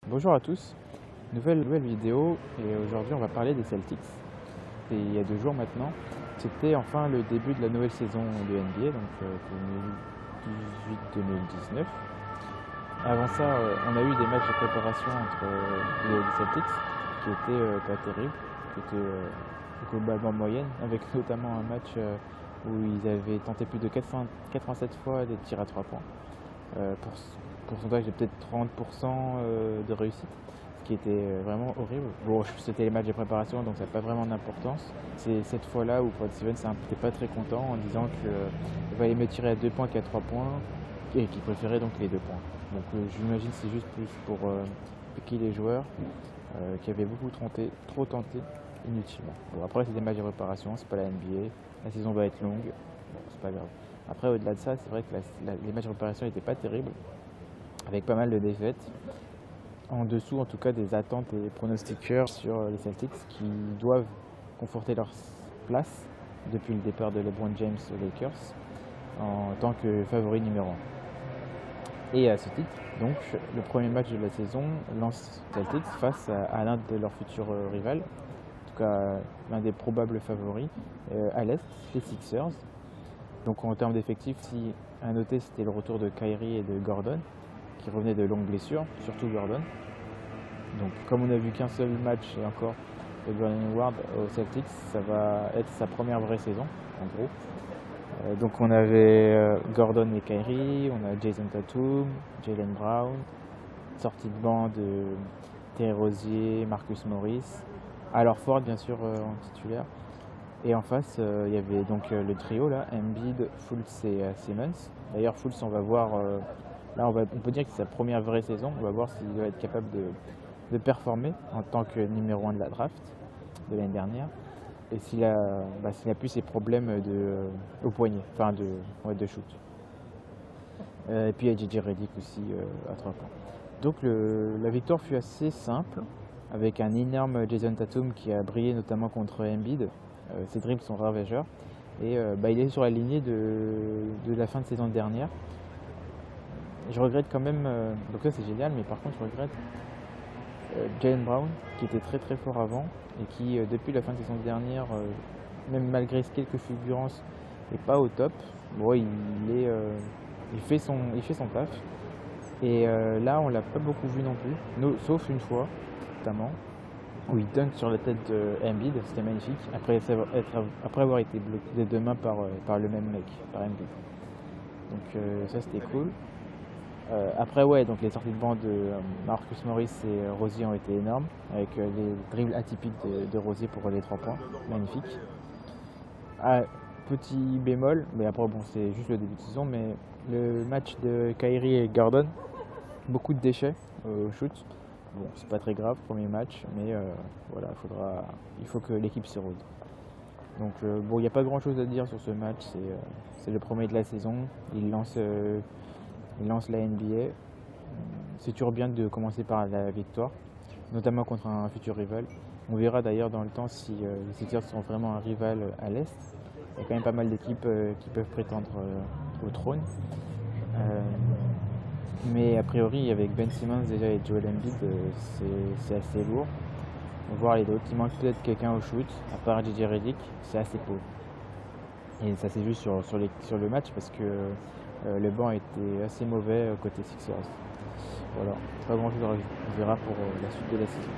Bonjour à tous, nouvelle vidéo et aujourd'hui on va parler des Celtics. C'était il y a 2 jours maintenant. C'était enfin le début de la nouvelle saison de NBA, donc 2018-2019. Avant ça, on a eu des matchs de préparation entre les Celtics qui étaient pas terribles, qui étaient globalement moyennes, avec notamment un match où ils avaient tenté plus de 87 fois des tirs à 3 points. Pour pourcentage de peut-être 30% de réussite, ce qui était vraiment horrible. Bon, c'était les matchs de préparation, donc ça n'a pas vraiment d'importance. C'est cette fois-là où Brad Stevens n'était pas très content en disant qu'il valait mieux tirer à 2 points qu'à 3 points et qu'il préférait donc les 2 points. Donc j'imagine que c'est juste plus pour piquer les joueurs qui avaient beaucoup trop tenté inutilement. Bon, après, c'est des matchs de préparation, c'est pas la NBA, la saison va être longue, bon, c'est pas grave. Après, au-delà de ça, c'est vrai que les matchs de préparation n'étaient pas terribles, avec pas mal de défaites, en dessous en tout cas des attentes et pronostiqueurs sur les Celtics qui doivent conforter leur place depuis le départ de LeBron James aux Lakers en tant que favori numéro 1. Et à ce titre, donc, le premier match de la saison lance Celtics face à l'un de leurs futurs rivales, en tout cas l'un des probables favoris à l'Est, les Sixers. Donc en termes d'effectifs, si à noter, c'était le retour de Kyrie et de Gordon, qui revenaient de longues blessures, surtout Gordon. Donc comme on n'a vu qu'un seul match et encore de Gordon Hayward aux Celtics, ça va être sa première vraie saison, en gros. Donc on avait Gordon et Kyrie, on a Jason Tatum, Jaylen Brown, sortie de banc de Terry Rozier, Marcus Morris, Al Horford bien sûr en titulaire. Et en face, il y avait donc le trio là, Embiid, Fultz et Simmons. D'ailleurs, Fultz, on va voir, là on peut dire que c'est sa première vraie saison. On va voir s'il va être capable de performer en tant que numéro 1 de la draft de l'année dernière. Et s'il a plus ses problèmes au poignet, enfin de shoot. Et puis il y a JJ Redick aussi à 3 points. Donc la victoire fut assez simple, avec un énorme Jason Tatum qui a brillé notamment contre Embiid. Ses dribbles sont ravageurs et il est sur la lignée de la fin de saison dernière. Je regrette quand même, donc ça c'est génial, mais par contre je regrette Jaylen Brown qui était très très fort avant et qui depuis la fin de saison dernière, même malgré quelques fulgurances, n'est pas au top. Bon, il fait son taf et là on l'a pas beaucoup vu non plus, sauf une fois notamment où il dunk sur la tête de Embiid, c'était magnifique, après avoir été bloqué des 2 mains par le même mec, par Embiid. Donc ça c'était cool. Après donc les sorties de banc de Marcus Morris et Rozier ont été énormes, avec les dribbles atypiques de Rozier pour les 3 points, magnifique. Petit bémol, mais après bon c'est juste le début de saison, mais le match de Kyrie et Gordon, beaucoup de déchets au shoot. Bon, c'est pas très grave, premier match, mais voilà, il faut que l'équipe se rôde. Donc bon, il n'y a pas grand chose à dire sur ce match, c'est le premier de la saison, il lance la NBA. C'est toujours bien de commencer par la victoire, notamment contre un futur rival. On verra d'ailleurs dans le temps si les Sixers sont vraiment un rival à l'Est. Il y a quand même pas mal d'équipes qui peuvent prétendre au trône. Mais a priori, avec Ben Simmons déjà et Joel Embiid, c'est assez lourd. On va voir les autres. Il manque peut-être quelqu'un au shoot, à part JJ Redick, c'est assez pauvre. Et ça s'est vu sur le match parce que le banc était assez mauvais côté Sixers. Voilà, pas grand chose à rajouter. On verra pour la suite de la saison.